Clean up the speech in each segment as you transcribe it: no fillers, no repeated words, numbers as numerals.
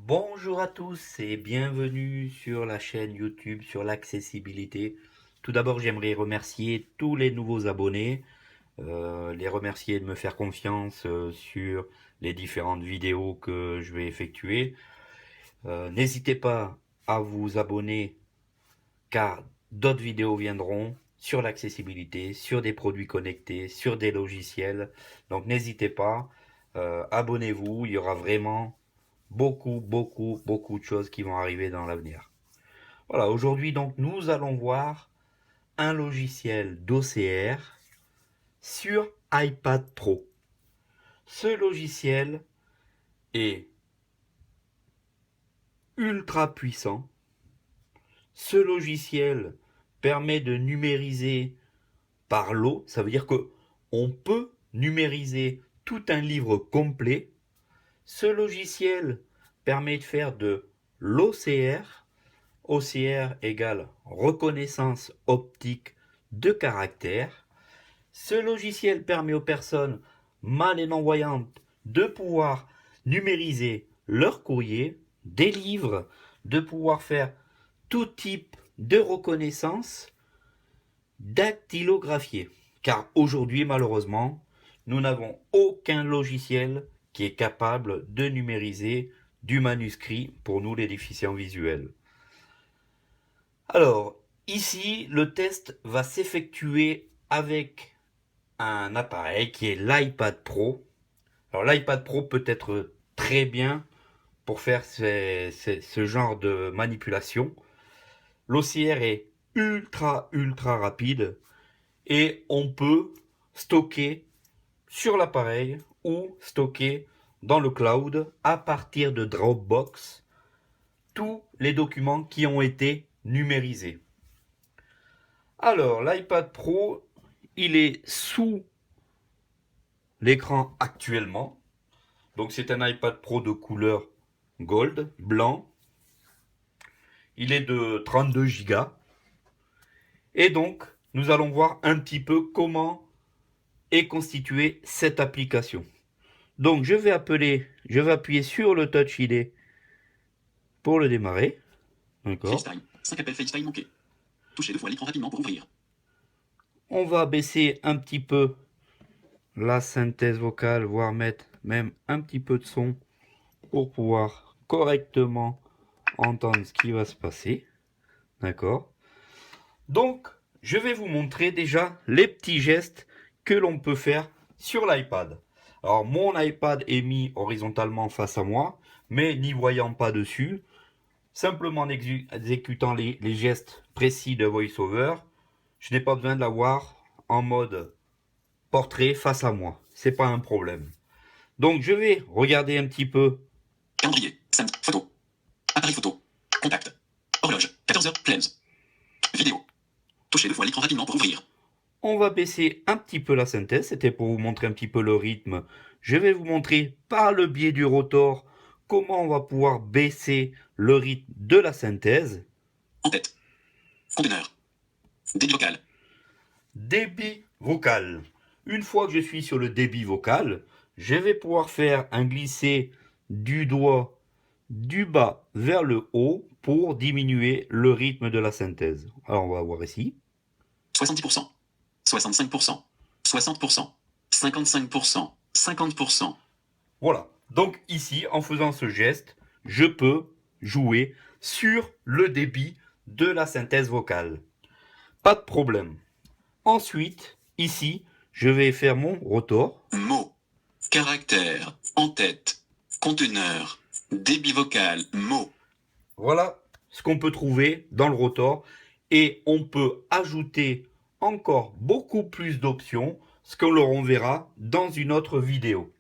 Bonjour à tous et bienvenue sur la chaîne YouTube sur l'accessibilité. Tout d'abord, j'aimerais remercier tous les nouveaux abonnés, les remercier de me faire confiance sur les différentes vidéos que je vais effectuer. N'hésitez pas à vous abonner car d'autres vidéos viendront sur l'accessibilité, sur des produits connectés, sur des logiciels. Donc n'hésitez pas, abonnez-vous, il y aura vraiment beaucoup de choses qui vont arriver dans l'avenir. Voilà, aujourd'hui donc nous allons voir un logiciel d'OCR sur iPad Pro. Ce logiciel est ultra puissant. Ce logiciel permet de numériser par lot, ça veut dire que on peut numériser tout un livre complet. Ce logiciel permet de faire de l'OCR. OCR égale reconnaissance optique de caractère. Ce logiciel permet aux personnes mal et non-voyantes de pouvoir numériser leur courrier, des livres, de pouvoir faire tout type de reconnaissance dactylographiée. Car aujourd'hui, malheureusement, nous n'avons aucun logiciel qui est capable de numériser du manuscrit pour nous les déficients visuels. Alors, ici, le test va s'effectuer avec un appareil qui est l'iPad Pro. Alors, l'iPad Pro peut être très bien pour faire ce genre de manipulation. L'OCR est ultra rapide et on peut stocker sur l'appareil ou stocker dans le cloud à partir de Dropbox tous les documents qui ont été numérisés. Alors, l'iPad Pro, il est sous l'écran actuellement. Donc, c'est un iPad Pro de couleur gold, blanc. Il est de 32 Go. Et donc, nous allons voir un petit peu comment est constituée cette application. Donc, je vais appuyer sur le Touch ID pour le démarrer. D'accord. FaceTime. 5 appels FaceTime manqués. Touchez deux fois l'écran rapidement pour ouvrir. On va baisser un petit peu la synthèse vocale, voire mettre même un petit peu de son pour pouvoir correctement entendre ce qui va se passer. D'accord. Donc, je vais vous montrer déjà les petits gestes que l'on peut faire sur l'iPad. Alors, mon iPad est mis horizontalement face à moi, mais n'y voyant pas dessus, simplement en exécutant les gestes précis de VoiceOver, je n'ai pas besoin de l'avoir en mode portrait face à moi. C'est pas un problème. Donc, je vais regarder un petit peu. Calendrier. Send. Photo. Appareil photo. Contact. Horloge. 14h. Plans. Vidéo. Touchez deux fois l'écran rapidement pour ouvrir. On va baisser un petit peu la synthèse, c'était pour vous montrer un petit peu le rythme. Je vais vous montrer par le biais du rotor comment on va pouvoir baisser le rythme de la synthèse. En tête. Conteneur. Débit vocal. Débit vocal. Une fois que je suis sur le débit vocal, je vais pouvoir faire un glisser du doigt du bas vers le haut pour diminuer le rythme de la synthèse. Alors on va voir ici. 70%. 65%. 60%. 55%. 50%. Voilà. Donc ici, en faisant ce geste, je peux jouer sur le débit de la synthèse vocale. Pas de problème. Ensuite, ici, je vais faire mon rotor. Mots. Caractère. En tête. Conteneur. Débit vocal. Mots. Voilà ce qu'on peut trouver dans le rotor. Et on peut ajouter encore beaucoup plus d'options, ce que l'on verra dans une autre vidéo.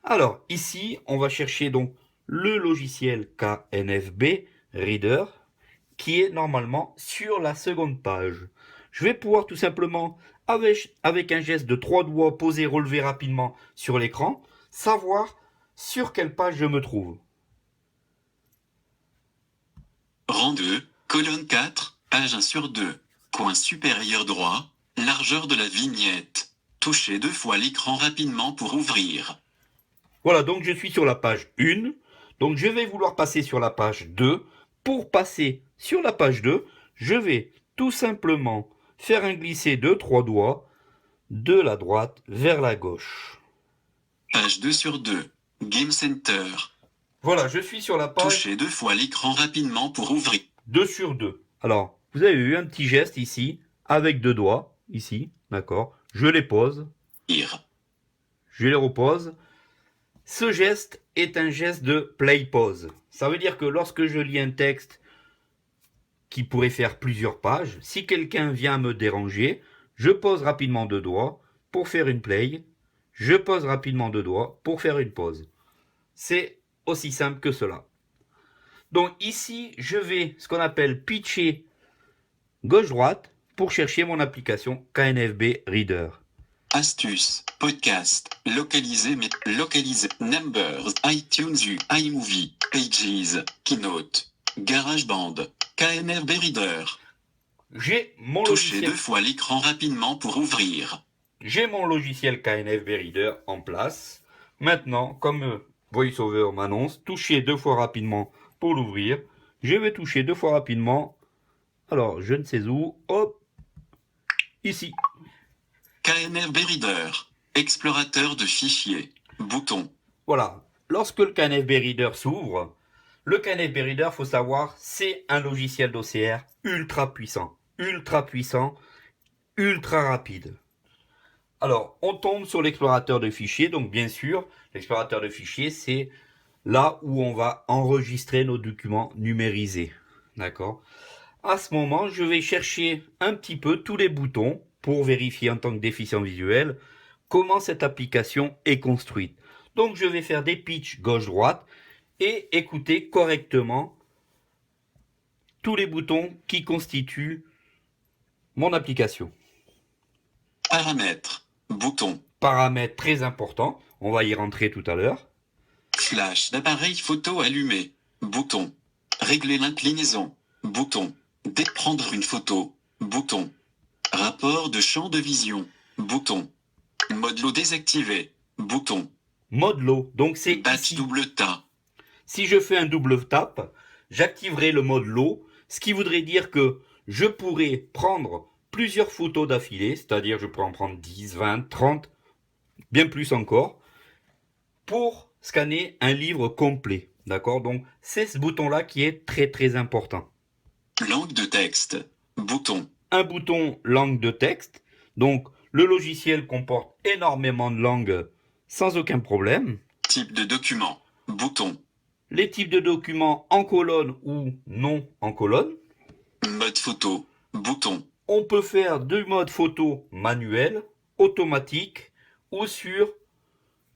Alors ici, on va chercher donc le logiciel KNFB Reader qui est normalement sur la seconde page. Je vais pouvoir tout simplement, avec un geste de 3 doigts posé, relevé rapidement sur l'écran, savoir sur quelle page je me trouve. Rang 2, colonne 4, page 1 sur 2. Coin supérieur droit, largeur de la vignette. Touchez deux fois l'écran rapidement pour ouvrir. Voilà, donc je suis sur la page 1. Donc je vais vouloir passer sur la page 2. Pour passer sur la page 2, je vais tout simplement faire un glisser de 3 doigts de la droite vers la gauche. Page 2 sur 2. Game Center. Voilà, je suis sur la page Touchez 2 fois l'écran rapidement pour ouvrir. 2 sur 2. Alors, vous avez eu un petit geste ici, avec 2 doigts, ici, d'accord. Je les pose, je les repose. Ce geste est un geste de play pause. Ça veut dire que lorsque je lis un texte qui pourrait faire plusieurs pages, si quelqu'un vient me déranger, je pose rapidement 2 doigts pour faire une play, je pose rapidement 2 doigts pour faire une pause. C'est aussi simple que cela. Donc ici, je vais ce qu'on appelle pitcher gauche-droite pour chercher mon application KNFB Reader. Astuces, podcast, localiser, numbers, iTunes U, iMovie, Pages, Keynote, GarageBand, KNFB Reader. J'ai mon Touchez logiciel, 2 fois l'écran rapidement pour ouvrir. j'ai mon logiciel KNFB Reader en place. Maintenant, comme VoiceOver m'annonce, touchez 2 fois rapidement pour l'ouvrir. Je vais toucher 2 fois rapidement. Alors, je ne sais où. Hop, ici. KNFB Reader. Explorateur de fichiers. Bouton. Voilà. Lorsque le KNFB Reader s'ouvre, le KNFB Reader, faut savoir, c'est un logiciel d'OCR ultra puissant, ultra rapide. Alors, on tombe sur l'explorateur de fichiers. Donc, bien sûr, l'explorateur de fichiers, c'est là où on va enregistrer nos documents numérisés. D'accord ? À ce moment, je vais chercher un petit peu tous les boutons pour vérifier en tant que déficient visuel comment cette application est construite. Donc, je vais faire des pitchs gauche-droite et écouter correctement tous les boutons qui constituent mon application. Paramètres. Bouton. Paramètres très importants, on va y rentrer tout à l'heure. Flash d'appareil photo allumé. Bouton. Régler l'inclinaison. Bouton. Prendre une photo. Bouton. Rapport de champ de vision. Bouton. Mode low désactivé. Bouton. Mode low, donc c'est Batch ici. double tas. Si je fais un double tap, j'activerai le mode low, ce qui voudrait dire que je pourrais prendre plusieurs photos d'affilée, c'est-à-dire je pourrais en prendre 10, 20, 30, bien plus encore, pour scanner un livre complet. D'accord ? Donc c'est ce bouton-là qui est très très important. Langue de texte. Bouton. Un bouton langue de texte. Donc le logiciel comporte énormément de langues sans aucun problème. Type de document. Bouton. Les types de documents en colonne ou non en colonne. Mode photo. Bouton. On peut faire deux modes photo manuel, automatique ou sur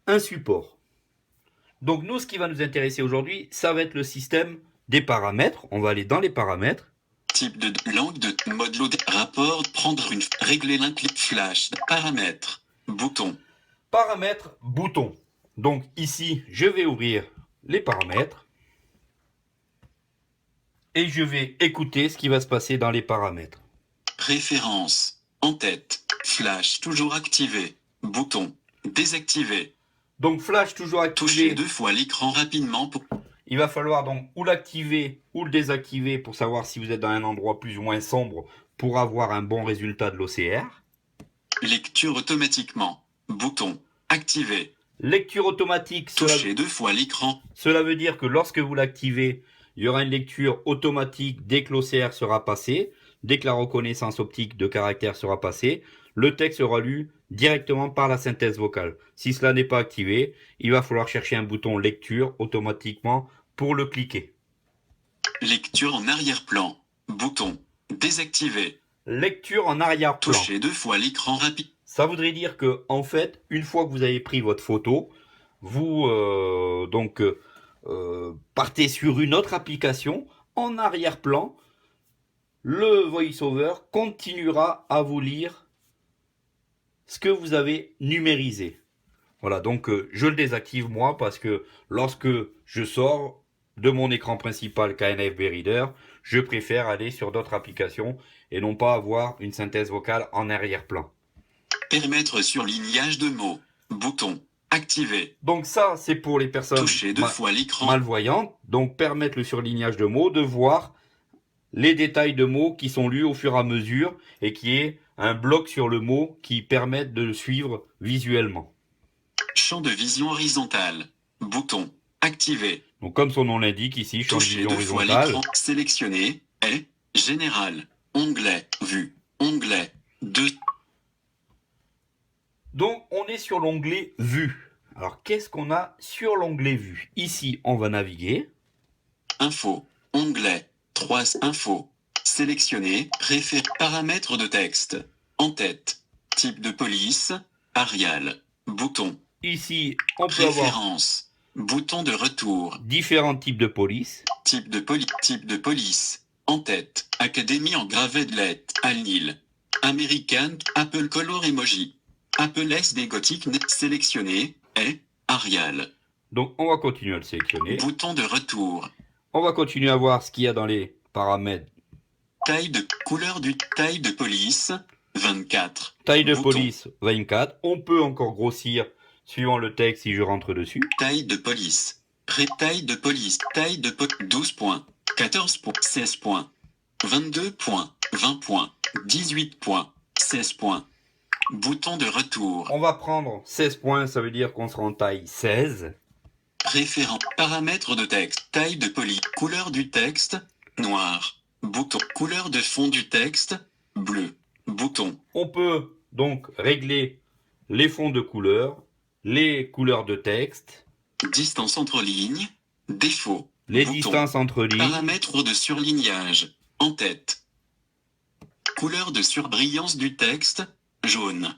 un support. Donc nous, ce qui va nous intéresser aujourd'hui, ça va être le système des paramètres. On va aller dans les paramètres. Type de langue de mode load. Rapport. Prendre une. Régler l'inclinaison. Flash. Paramètres. Bouton. Paramètres, bouton. Donc ici, je vais ouvrir les paramètres et je vais écouter ce qui va se passer dans les paramètres. Préférences. En tête. Flash toujours activé. Bouton. Désactivé. Donc flash toujours Touchez activé. 2 fois l'écran rapidement pour. Il va falloir donc ou l'activer ou le désactiver pour savoir si vous êtes dans un endroit plus ou moins sombre pour avoir un bon résultat de l'OCR. Lecture automatiquement. Bouton. Activé. Lecture automatique, Touchez 2 fois l'écran. cela veut dire que lorsque vous l'activez, il y aura une lecture automatique dès que l'OCR sera passé, dès que la reconnaissance optique de caractère sera passée, le texte sera lu directement par la synthèse vocale. Si cela n'est pas activé, il va falloir chercher un bouton lecture automatiquement pour le cliquer. Lecture en arrière-plan. Bouton. Désactivé. Lecture en arrière-plan. Touchez 2 fois l'écran rapide. Ça voudrait dire que, en fait, une fois que vous avez pris votre photo, vous partez sur une autre application en arrière-plan. Le VoiceOver continuera à vous lire ce que vous avez numérisé. Voilà, donc je le désactive moi parce que lorsque je sors de mon écran principal KNFB Reader, je préfère aller sur d'autres applications et non pas avoir une synthèse vocale en arrière-plan. Permettre surlignage de mots. Bouton. Activé. Donc ça, c'est pour les personnes Touchez 2 fois l'écran. malvoyantes. Donc permettre le surlignage de mots, de voir les détails de mots qui sont lus au fur et à mesure et qui est un bloc sur le mot qui permettent de le suivre visuellement. Champ de vision horizontale. Bouton. Activé. Donc comme son nom l'indique ici, champ de Touchez vision 2 fois horizontale. l'écran. Sélectionner. Est. Général. Onglet. Vue. Onglet. 2. Donc on est sur l'onglet Vue. Alors qu'est-ce qu'on a sur l'onglet Vue? Ici, on va naviguer. Info. Onglet. 3. Info. Sélectionner. Paramètres de texte. En tête. Type de police. Arial. Bouton. Ici, on peut avoir Préférence. Bouton de retour. différents types de police. Type de police. En tête. Académie en gravé de lettres. Al-Nil. American. Apple Color Emoji. Apple SD Gothic. Sélectionner. Est. Arial. Donc on va continuer à le sélectionner. Bouton de retour. On va continuer à voir ce qu'il y a dans les paramètres. Taille de police. 24. Taille de Bouton. police 24. On peut encore grossir suivant le texte si je rentre dessus. Taille de police. Taille de police. 12 points. 14 points. 16 points. 22 points. 20 points. 18 points. 16 points. Bouton de retour. On va prendre 16 points, ça veut dire qu'on sera en taille 16. Référent. Paramètres de texte. Taille de police. Couleur du texte. Noir. Bouton. Couleur de fond du texte. Bleu. Bouton. On peut donc régler les fonds de couleur, les couleurs de texte, Distance entre lignes. Défaut. les Bouton. distances entre lignes, Paramètres de surlignage. En tête. Couleur de surbrillance du texte. Jaune.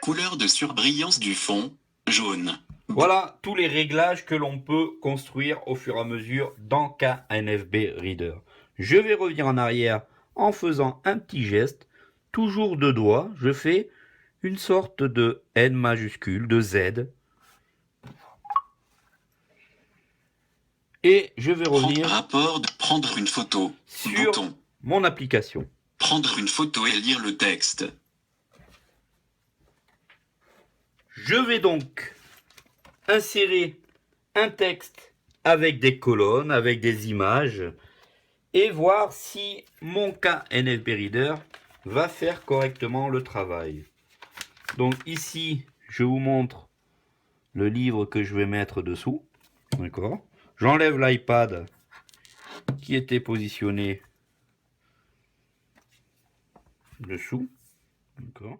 Couleur de surbrillance du fond. Jaune. Voilà tous les réglages que l'on peut construire au fur et à mesure dans KNFB Reader. Je vais revenir en arrière en faisant un petit geste. Toujours deux doigts, je fais une sorte de N majuscule, de Z. Et je vais revenir Rapport de prendre une photo. sur Bouton. mon application. Prendre une photo et lire le texte. Je vais donc insérer un texte avec des colonnes, avec des images, et voir si mon KNFB Reader va faire correctement le travail. Donc ici, je vous montre le livre que je vais mettre dessous. D'accord. J'enlève l'iPad qui était positionné dessous. D'accord.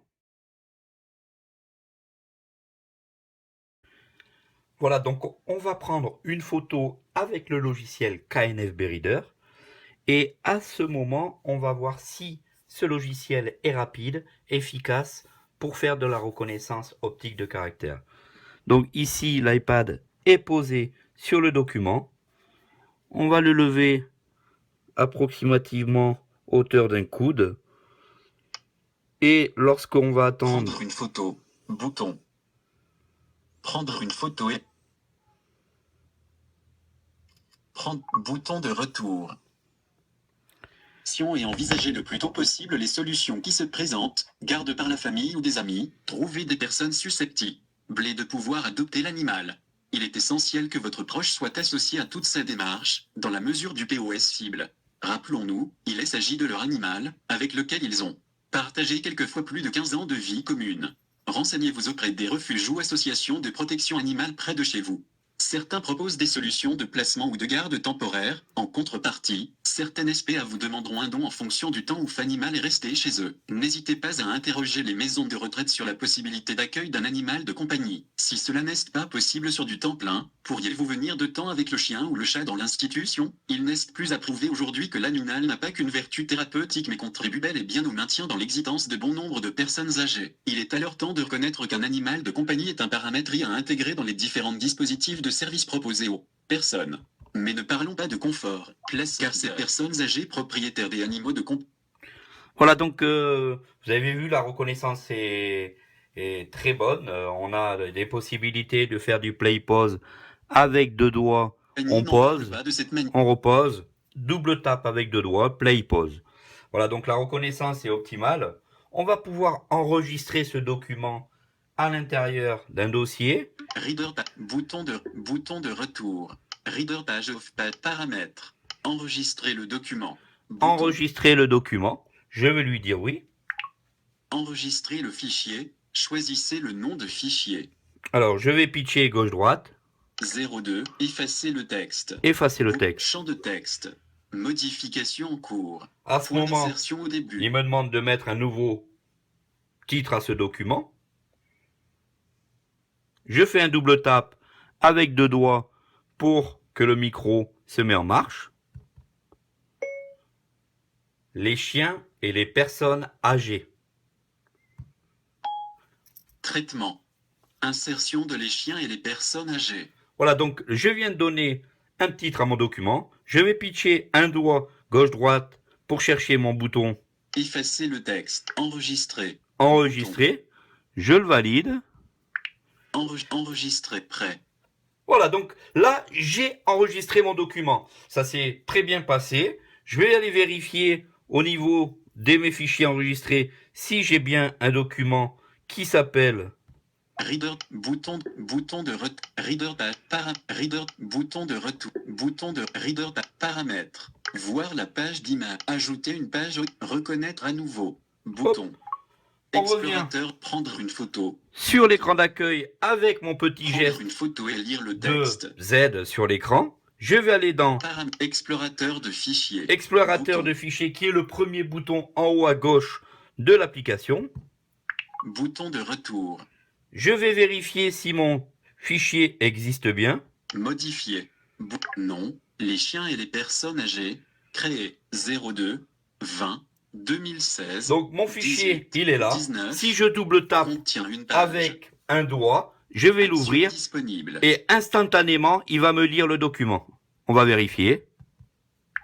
Voilà, donc on va prendre une photo avec le logiciel KNFB Reader. Et à ce moment, on va voir si ce logiciel est rapide, efficace pour faire de la reconnaissance optique de caractère. Donc ici, l'iPad est posé sur le document. On va le lever approximativement hauteur d'un coude. Et lorsqu'on va attendre... Prendre une photo. Bouton. Prendre une photo et... Prendre bouton de retour. Et envisager le plus tôt possible les solutions qui se présentent, garde par la famille ou des amis, trouver des personnes susceptibles de pouvoir adopter l'animal. Il est essentiel que votre proche soit associé à toute sa démarche, dans la mesure du POS cible. Rappelons-nous, il s'agit de leur animal, avec lequel ils ont partagé quelquefois plus de 15 ans de vie commune. Renseignez-vous auprès des refuges ou associations de protection animale près de chez vous. Certains proposent des solutions de placement ou de garde temporaire. En contrepartie, certaines SPA vous demanderont un don en fonction du temps où l'animal est resté chez eux. N'hésitez pas à interroger les maisons de retraite sur la possibilité d'accueil d'un animal de compagnie. Si cela n'est pas possible sur du temps plein, pourriez-vous venir de temps avec le chien ou le chat dans l'institution? Il n'est plus à prouver aujourd'hui que l'animal n'a pas qu'une vertu thérapeutique mais contribue bel et bien au maintien dans l'existence de bon nombre de personnes âgées. Il est alors temps de reconnaître qu'un animal de compagnie est un paramètre à intégrer dans les différents dispositifs de services proposés aux personnes. Mais ne parlons pas de confort, car ces personnes âgées propriétaires des animaux de compagnie. Voilà, donc vous avez vu, la reconnaissance est très bonne. On a des possibilités de faire du play-pause avec deux doigts. On pose, on repose, double tape avec deux doigts, play-pause. Voilà, donc la reconnaissance est optimale. On va pouvoir enregistrer ce document à l'intérieur d'un dossier. Bouton de retour. Reader page of paramètres. Enregistrer le document. Bouton. Enregistrer le document. Je vais lui dire oui. Enregistrer le fichier. Choisissez le nom de fichier. Alors, je vais pitcher gauche-droite. 02. Effacer le texte. Effacer le texte. Champ de texte. Modification en cours. À ce Point moment, d'insertion au début. il me demande de mettre un nouveau titre à ce document. Je fais un double tap avec 2 doigts pour que le micro se mette en marche. Les chiens et les personnes âgées. Traitement. Insertion de les chiens et les personnes âgées. Voilà, donc je viens de donner un titre à mon document. Je vais pitcher un doigt gauche-droite pour chercher mon bouton. Effacer le texte. Enregistrer. Enregistrer. Je le valide. Enregistrer. Prêt. Voilà, donc là, j'ai enregistré mon document. Ça s'est très bien passé. Je vais aller vérifier au niveau de mes fichiers enregistrés si j'ai bien un document qui s'appelle Reader, bouton de retour, bouton de retour, bouton de reader, paramètres, voir la page d'image, ajouter une page, reconnaître à nouveau, bouton, on revient explorateur, prendre une photo, sur l'écran d'accueil avec mon petit geste une photo et lire le de texte, Z sur l'écran. Je vais aller dans explorateur de fichiers, explorateur de fichiers qui est le premier bouton en haut à gauche de l'application. Bouton de retour. Je vais vérifier si mon fichier existe bien. Modifier. Non. Les chiens et les personnes âgées. Créé 02 20 2016. Donc mon fichier, 18, il est là. 19, si je double tape avec un doigt, je vais l'ouvrir et instantanément, il va me lire le document. On va vérifier.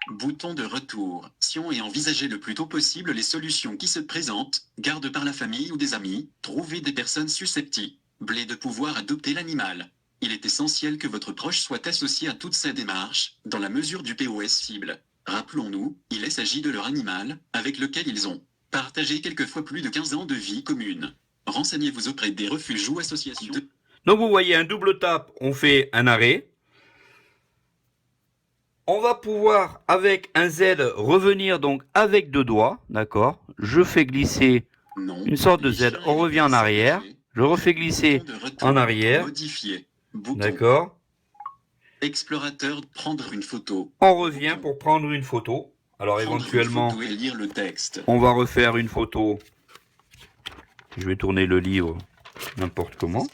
Bouton de retour. Et envisager le plus tôt possible les solutions qui se présentent, garde par la famille ou des amis, trouver des personnes susceptibles de pouvoir adopter l'animal. Il est essentiel que votre proche soit associé à toutes ces démarches, dans la mesure du POS cible. Rappelons-nous, il s'agit de leur animal, avec lequel ils ont partagé quelquefois plus de 15 ans de vie commune. Renseignez-vous auprès des refuges ou associations. Donc vous voyez, un double tap, on fait un arrêt. On va pouvoir, avec un Z, revenir donc avec 2 doigts, d'accord. Je fais glisser une sorte de Z, on revient en arrière. Je refais glisser en arrière. D'accord. Explorateur, prendre une photo. On revient pour prendre une photo. Alors éventuellement, et lire le texte. On va refaire une photo. Je vais tourner le livre n'importe comment.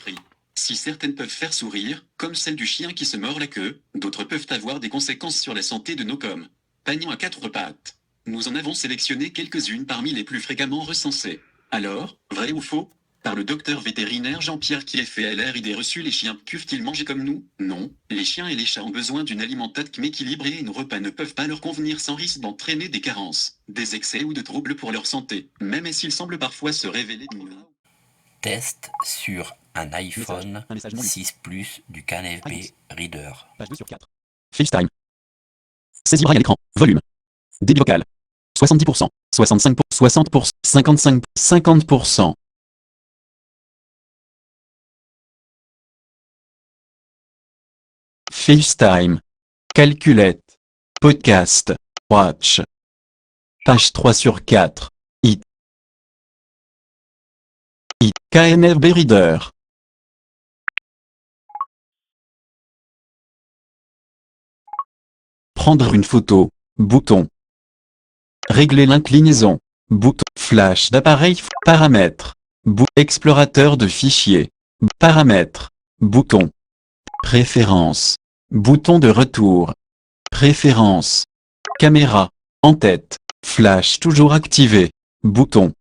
Si certaines peuvent faire sourire, comme celle du chien qui se mord la queue, d'autres peuvent avoir des conséquences sur la santé de nos compagnons à 4 pattes. Nous en avons sélectionné quelques-unes parmi les plus fréquemment recensées. Alors, vrai ou faux? Par le docteur vétérinaire Jean-Pierre qui est fait LRID reçu, les chiens peuvent-ils manger comme nous? Non. Les chiens et les chats ont besoin d'une alimentation équilibrée et nos repas ne peuvent pas leur convenir sans risque d'entraîner des carences, des excès ou de troubles pour leur santé, même s'ils semblent parfois se révéler. Test sur un iPhone 6 Plus du KNFB Reader. Page 2 sur 4. FaceTime. Saisie braille à l'écran. Volume. Débit vocal. 70%. 65%. 60%. 55%. 50%. FaceTime. Calculette. Podcast. Watch. Page 3 sur 4. KNFB Reader. Prendre une photo. Bouton. Régler l'inclinaison. Bouton. Flash d'appareil. Paramètres. Explorateur de fichiers. Paramètres. Bouton. Préférences. Bouton de retour. Préférences. Caméra. En tête. Flash toujours activé. Bouton.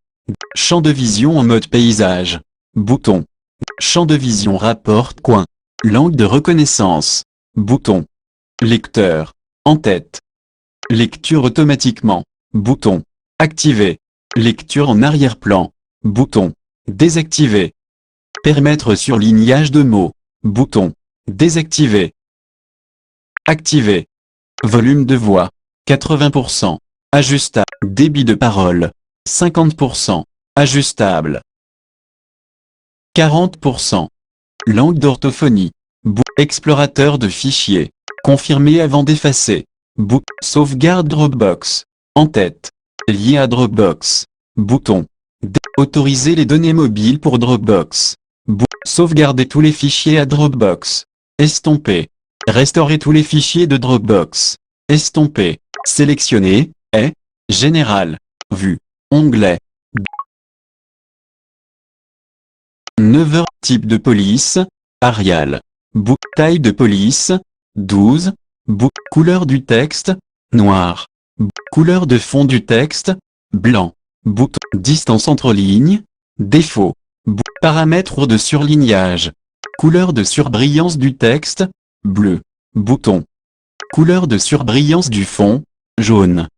Champ de vision en mode paysage. Bouton. Champ de vision rapporte coin. Langue de reconnaissance. Bouton. Lecteur. En tête. Lecture automatiquement. Bouton. Activé. Lecture en arrière-plan. Bouton. Désactivé. Permettre surlignage de mots. Bouton. Désactivé. Activé. Volume de voix. 80%. Ajustable. Débit de parole. 50%. Ajustable. 40%. Langue d'orthophonie. Explorateur de fichiers. Confirmer avant d'effacer. Sauvegarde Dropbox. En tête. Lié à Dropbox. Bouton. Autoriser les données mobiles pour Dropbox. Sauvegarder tous les fichiers à Dropbox. Estomper. Restaurer tous les fichiers de Dropbox. Estomper. Sélectionner. Général. Vue. Onglet. 9h. Type de police. Arial. Taille de police. 12. Couleur du texte. Noir. Couleur de fond du texte. Blanc. Distance entre lignes. Défaut. Paramètres de surlignage. Couleur de surbrillance du texte. Bleu. Bouton. Couleur de surbrillance du fond. Jaune.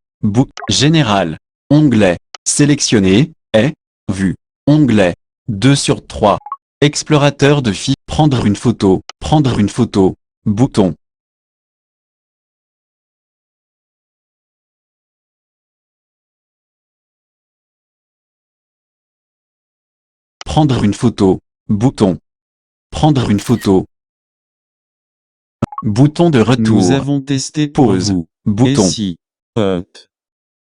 Général. Onglet. Sélectionner. Vue. Onglet. 2 sur 3. Explorateur de fichiers. Prendre une photo. Prendre une photo. Bouton. Prendre une photo. Bouton. Prendre une photo. Bouton de retour. Nous avons testé pour Pause. vous. Bouton. Et si, hop,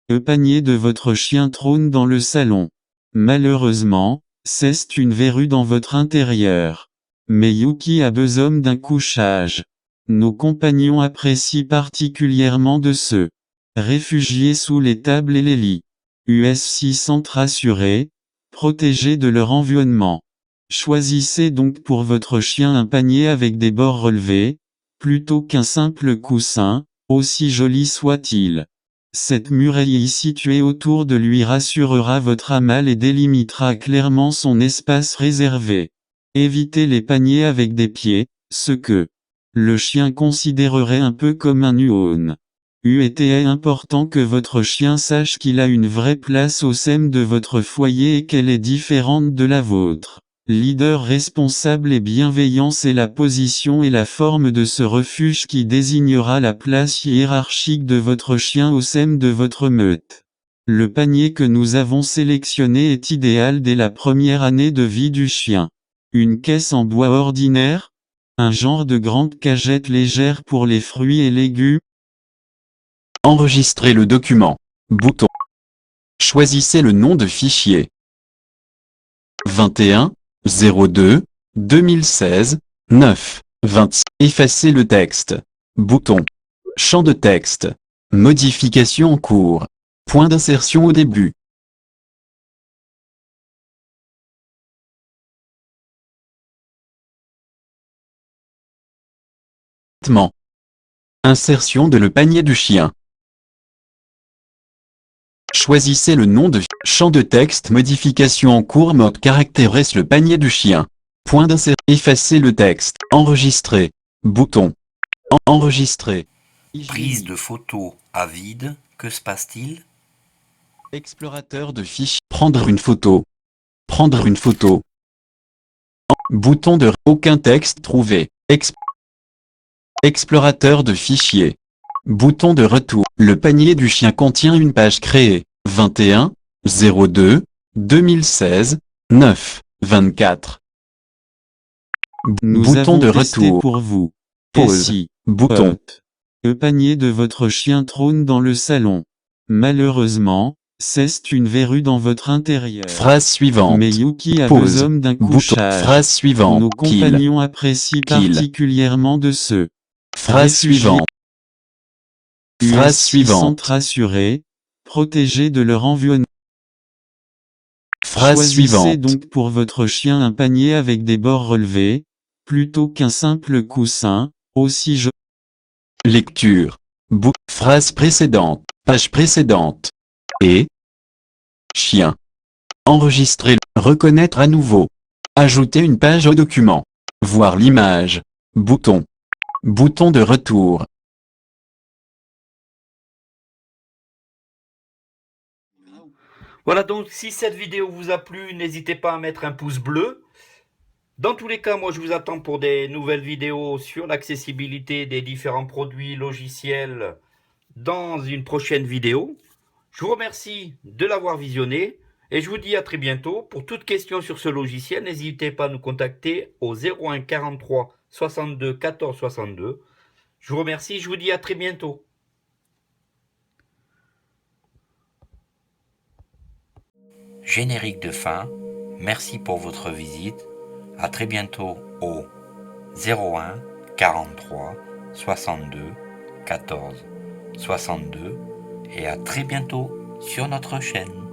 le panier de votre chien trône dans le salon. Malheureusement, c'est une verrue dans votre intérieur. Mais Yuki a besoin d'un couchage. Nos compagnons apprécient particulièrement de se réfugier sous les tables et les lits. US6 sont rassurés, protégés de leur environnement. Choisissez donc pour votre chien un panier avec des bords relevés, plutôt qu'un simple coussin, aussi joli soit-il. Cette muraille située autour de lui rassurera votre amal et délimitera clairement son espace réservé. Évitez les paniers avec des pieds, ce que le chien considérerait un peu comme un nuone. Il est important que votre chien sache qu'il a une vraie place au sein de votre foyer et qu'elle est différente de la vôtre. Leader responsable et bienveillant, c'est la position et la forme de ce refuge qui désignera la place hiérarchique de votre chien au sein de votre meute. Le panier que nous avons sélectionné est idéal dès la première année de vie du chien. Une caisse en bois ordinaire? Un genre de grande cagette légère pour les fruits et légumes? Enregistrer le document. Bouton. Choisissez le nom de fichier. 21 02 2016 9 20. Effacer le texte. Bouton. Champ de texte. Modification en cours. Point d'insertion au début. Insertion de le panier du chien. Choisissez le nom de champ de texte. Modification en cours. Mode caractère le panier du chien. Point d'insertion. Effacer le texte. Enregistrer. Bouton. Enregistrer. Prise de photo à vide, que se passe-t-il? Explorateur de fichiers. Prendre une photo. Prendre une photo. Bouton de aucun texte trouvé. Explorateur de fichiers. Bouton de retour. Le panier du chien contient une page créée. 21 02 2016 9 24. Nous Bouton avons de testé retour. pour vous. Pause. Et si, Bouton. hop, le panier de votre chien trône dans le salon. Malheureusement, c'est une verrue dans votre intérieur. Phrase suivante. Mais Yuki a Pause. besoin d'un Bouton. couchage. Phrase suivante. Nos Kill. compagnons apprécient Kill. particulièrement de se Phrase réfugier. suivante. Phrase US6 suivante. sont rassurés, protégés de leur environnement. Phrase Choisissez suivante. donc pour votre chien un panier avec des bords relevés, plutôt qu'un simple coussin, aussi joli. Lecture. Phrase précédente. Page précédente. Et. Chien. Enregistrer. Reconnaître à nouveau. Ajouter une page au document. Voir l'image. Bouton. Bouton de retour. Voilà, donc si cette vidéo vous a plu, n'hésitez pas à mettre un pouce bleu. Dans tous les cas, moi je vous attends pour des nouvelles vidéos sur l'accessibilité des différents produits logiciels dans une prochaine vidéo. Je vous remercie de l'avoir visionné Et je vous dis à très bientôt. Pour toute question sur ce logiciel, n'hésitez pas à nous contacter au 01 43 62 14 62. Je vous remercie, je vous dis à très bientôt. Générique de fin. Merci pour votre visite. À très bientôt au 01 43 62 14 62 et à très bientôt sur notre chaîne.